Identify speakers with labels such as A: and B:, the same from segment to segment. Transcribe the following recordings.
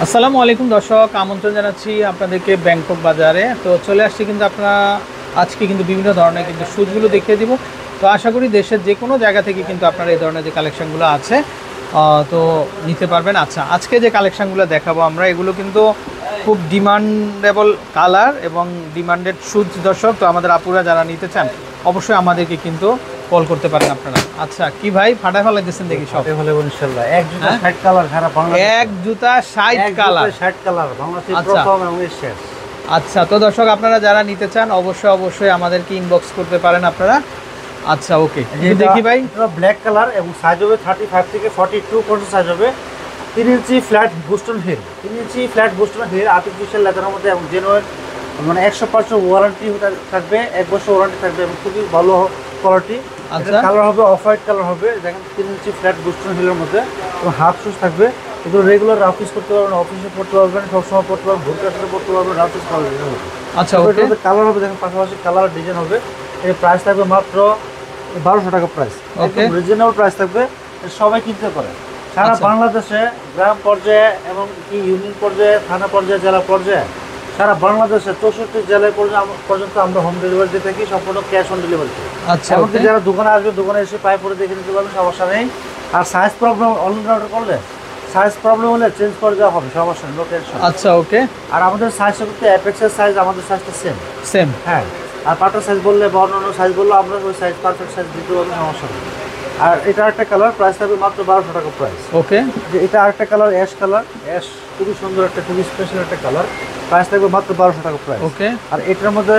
A: আসসালামু আলাইকুম দর্শক, আমন্ত্রণ জানাচ্ছি আপনাদেরকে ব্যাংকক বাজারে। তো চলে আসছি কিন্তু আপনারা আজকে কিন্তু বিভিন্ন ধরনের কিন্তু শুজগুলো দেখিয়ে দিব। তো আশা করি দেশের যে কোনো জায়গা থেকে কিন্তু আপনারা এই ধরনের যে কালেকশানগুলো আছে তো নিতে পারবেন। আচ্ছা, আজকে যে কালেকশানগুলো দেখাবো আমরা, এগুলো কিন্তু খুব ডিমান্ডেবল কালার এবং ডিমান্ডেড শুজ দর্শক। তো আমাদের আপুরা যারা নিতে চান অবশ্যই আমাদেরকে কিন্তু কল করতে পারেন আপনারা। আচ্ছা, কি ভাই ফাটা ফেলা দিচ্ছেন দেখি সব
B: হলে ইনশাআল্লাহ এক জুতা 60 কালার সারা বাংলাদেশে,
A: এক জুতা 60 কালার
B: 60 কালার বাংলাদেশে
A: আচ্ছা।
B: প্রথম এবং শেষ।
A: আচ্ছা, তো দর্শক আপনারা যারা নিতে চান অবশ্যই আমাদেরকে ইনবক্স করতে পারেন আপনারা। আচ্ছা, ওকে, দেখি ভাই।
B: এটা ব্ল্যাক কালার এবং সাইজ হবে 35 থেকে 42 পর্যন্ত সাইজ হবে। 3 ইঞ্চি ফ্ল্যাট বুস্টন হিল, 3 ইঞ্চি ফ্ল্যাট বুস্টন হিল আর্টিফিশিয়াল লেদারের মধ্যে এবং জেনুইন মানে 100% ওয়ারেন্টি থাকবে, 1 বছর ওয়ারেন্টি থাকবে এবং খুবই ভালো কোয়ালিটি।
A: আচ্ছা,
B: কালার হবে অফ হোয়াইট কালার হবে, দেখেন 3 ইঞ্চি ফ্ল্যাট বুস্টন হিলের মধ্যে এবং হাফ শুজ থাকবে। এগুলো রেগুলার অফিস করতে পারবেন, অফিসে পড়তে পারবেন, সবসময় পড়তে পারবেন, ভোট কাটতে পড়তে পারবেন, অফিস পারবেন।
A: আচ্ছা, ওকে,
B: কালার হবে দেখেন, পাশাপাশি কালার ডিজাইন হবে। এর প্রাইস থাকবে মাত্র 1200 টাকা প্রাইস, একদম রিজনেবল প্রাইস থাকবে। সবাই কিনতে পারে সারা বাংলাদেশে, গ্রাম পর্যায়ে এবং কি ইউনিয়ন পর্যায়ে, থানা পর্যায়ে, জেলা পর্যায়ে, সারা বাংলাদেশে 64 জেলায় পর্যন্ত আমরা হোম ডেলিভারি দিয়ে থাকি, সম্পূর্ণ ক্যাশ অন ডেলিভারি।
A: আচ্ছা,
B: এমনকি যারা দোকানে আসবে, দোকানে এসে পায়ে পরে দেখে নিতে পারবেন, সমস্যা নেই। আর সাইজ প্রবলেম অনলাইন অর্ডার করলে সাইজ প্রবলেম হলে চেঞ্জ করে দেওয়া হবে, সমস্যা নেই, নো টেনশন।
A: আচ্ছা, ওকে।
B: আর আমাদের সাইজটা কিন্তু অ্যাপেক্সের সাইজ, আমাদের সাইজটা সেম। হ্যাঁ, আর পাটার সাইজ বললে বা অন্যান্য সাইজ বললে আমরা ওই সাইজ পারফেক্ট সাইজ দিতে পারবো, সমস্যা নেই। আর এটা একটা কালার, প্রাইস থাকবে মাত্র 1200 টাকা প্রাইস।
A: ওকে,
B: যে এটা আরেকটা কালার, অ্যাশ কালার, অ্যাশ খুবই সুন্দর একটা, খুবই স্পেশাল একটা কালার, প্রাইস থাকবে মাত্র 1200 টাকা প্রাইস।
A: ওকে,
B: আর এটার মধ্যে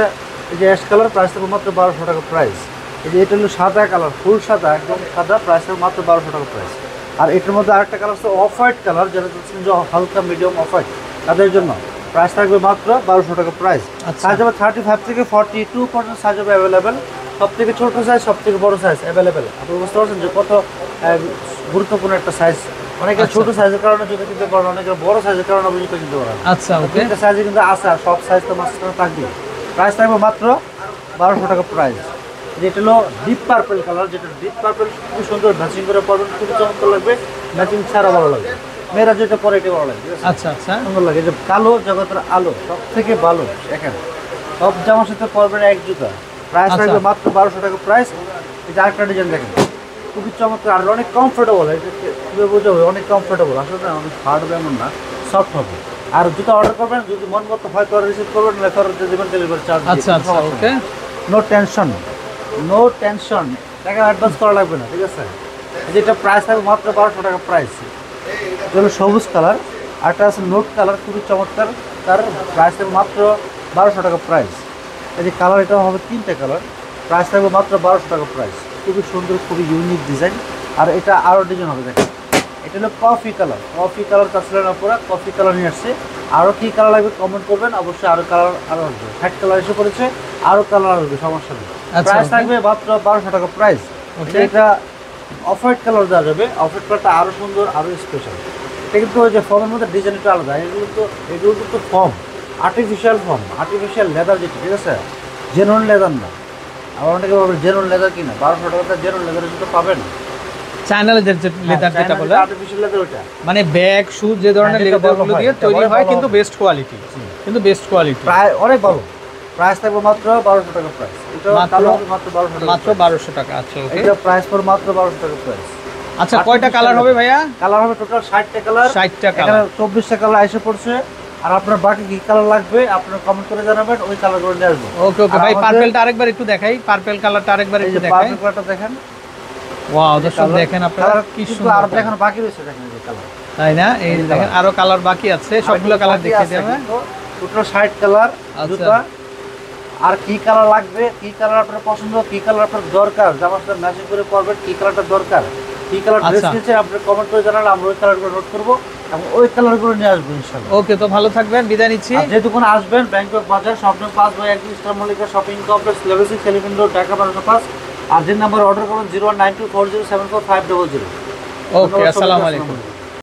B: এই যে অ্যাশ কালার, প্রাইস থাকবে মাত্র 1200 টাকা প্রাইস। এই যে এটা হলো সাদা কালার, ফুল সাদা, একদম সাদা, প্রাইস থাকবে মাত্র 1200 টাকা প্রাইস। আর এটার মধ্যে আরেকটা কালার হচ্ছে অফ হোয়াইট কালার, যারা চাচ্ছেন যে হালকা মিডিয়াম অফ হোয়াইট, তাদের জন্য প্রাইস থাকবে মাত্র 1200 টাকা প্রাইস। সাইজ হবে 35 থেকে 42 পর্যন্ত সাইজ হবে অ্যাভেলেবেল। সব থেকে ছোটো সাইজ, সব থেকে বড়ো সাইজ অ্যাভেলেবেল। আপনি বুঝতে পারছেন যে কত গুরুত্বপূর্ণ একটা সাইজ। অনেকে ছোট সাইজের কারণে জুতো কিনতে পারেন, অনেকে বড় সাইজের কারণে জুতো কিনতে পারেন।
A: আচ্ছা, ওকে,
B: তিনটা সাইজে কিন্তু আছে, আর সব সাইজ তো মাঝখানে থাকবে। প্রাইস থাকবে মাত্র 1200 টাকা প্রাইস। যেটা হলো ডিপ পার্পল কালার, যেটা ডিপ পার্পল খুব সুন্দর ম্যাচিং করে পরবেন, খুবই চমৎকার লাগবে। ম্যাচিং ছাড়া ভালো লাগবে, মেয়েরা যেটা পরে এটা ভালো লাগে।
A: আচ্ছা, আচ্ছা,
B: সুন্দর লাগে। যে কালো জগতের আলো, সব থেকে ভালো। দেখেন সব জামার সাথে পরবেন এক জুতা, প্রাইস থাকবে মাত্র 1200 টাকা প্রাইস। এই যে আরেকটা ডিজাইন দেখেন, খুবই চমৎকার আর অনেক কমফোর্টেবল। এটা বোঝা হবে অনেক কমফোর্টেবল, আসলে অনেক হার্ড হবে এমন না, সফট হবে। আর জুতা অর্ডার করবেন, যদি মন মতো হয় তো রিসিভ করবেন, না ফেরত দিয়ে দেবেন ডেলিভারি চার্জ।
A: আচ্ছা, আচ্ছা, ওকে,
B: নো টেনশন, নো টেনশন, টাকা অ্যাডভান্স করা লাগবে না, ঠিক আছে। যেটা প্রাইস থাকবে মাত্র 1200 টাকা প্রাইস। এটা হলো সবুজ কালার, আরটা আছে নোট কালার, খুবই চমৎকার। তার প্রাইস থাকবে মাত্র 1200 টাকা প্রাইস। এই যে কালার, এটা হবে 3টে কালার, প্রাইস থাকবে মাত্র 1200 টাকা প্রাইস। খুবই সুন্দর, খুবই ইউনিক ডিজাইন। আর এটা আরও ডিজাইন হবে, দেখেন এটা হলো কফি কালার। কফি কালার চাচ্ছিলেন আপনারা, কফি কালার নিয়ে আসছে। আরও কী কালার লাগবে কমেন্ট করবেন, অবশ্যই আরও কালার আরও আসবে। 60 কালার এসে পড়েছে, আরও কালার আসবে, সমস্যা নেই। প্রাইস থাকবে মাত্র 1200 টাকা প্রাইস। এটা অফ হোয়াইট কালার দেওয়া যাবে, অফ হোয়াইট কালারটা আরও সুন্দর, আরও স্পেশাল। এটা কিন্তু ওই যে ফর্মের মধ্যে ডিজাইন একটু আলাদা। এগুলো কিন্তু form, artificial form, artificial leather যেটা, ঠিক আছে, জেনুইন লেদার না। আবার অনেকে বলবেন জেনুইন লেদার কিনা, 1200 টাকাতে জেনুইন লেদার কিন্তু পাবেন।
A: চায়না লেদার যেটা বলে
B: আর্টিফিশিয়াল লেদার, ওটা
A: মানে ব্যাগ শুজ যে ধরনের লেদারগুলো দিয়ে তৈরি হয়, কিন্তু বেস্ট কোয়ালিটি, কিন্তু বেস্ট কোয়ালিটি,
B: প্রায় অনেক ভালো। প্রাইস থাকবে মাত্র 1200 টাকা প্রাইস। এটা কালো মাত্র 1200 টাকা,
A: মাত্র 1200 টাকা। আচ্ছা, ওকে,
B: এটা প্রাইস পর মাত্র 1200 টাকা প্রাইস।
A: আচ্ছা, কয়টা কালার হবে ভাইয়া?
B: কালার হবে টোটাল 60টা কালার।
A: 60টা
B: এখানে
A: কালার,
B: 24টা কালার এসে পড়ছে। আর আপনার বাকি কি কালার লাগবে আপনারা কমেন্ট করে জানাবেন, ওই কালারগুলো নিয়ে আসবো।
A: ওকে, ওকে ভাই, পার্পলটা আরেকবার একটু দেখাই, পার্পল কালারটা আরেকবার একটু দেখাই।
B: পার্পল কালারটা দেখেন,
A: ওয়াও দর্শক দেখেন আপনারা কি সুন্দর।
B: আর দেখানো বাকি রয়েছে, দেখেন এই কালার,
A: তাই না? এই দেখেন আরো কালার বাকি আছে, সবগুলো কালার দেখিয়ে দেবে।
B: টোটাল 60 কালার জুতা। আর কি কালার লাগবে, কি কালার আপনার পছন্দ, কি কালার আপনার দরকার, জামার সাথে ম্যাচিং করে পরবেন, কি কালারটা দরকার, কি কালার ড্রেস নিয়েছে আপনি কমেন্ট করে জানালে আমরা ওই কালারগুলো নোট করবো এবং ওই কালারগুলো নিয়ে আসবো ইনশাআল্লাহ।
A: ওকে, তো ভালো থাকবেন, বিদায় নিচ্ছি।
B: যে দোকানে আসবেন, ব্যাংকক বাজার, স্বপ্ন 5/1 star Mallika shopping complex, level 6, elephant road, Dhaka 1205। আর যে নাম্বার অর্ডার করুন 019240745000।
A: ওকে, আসসালামু আলাইকুম।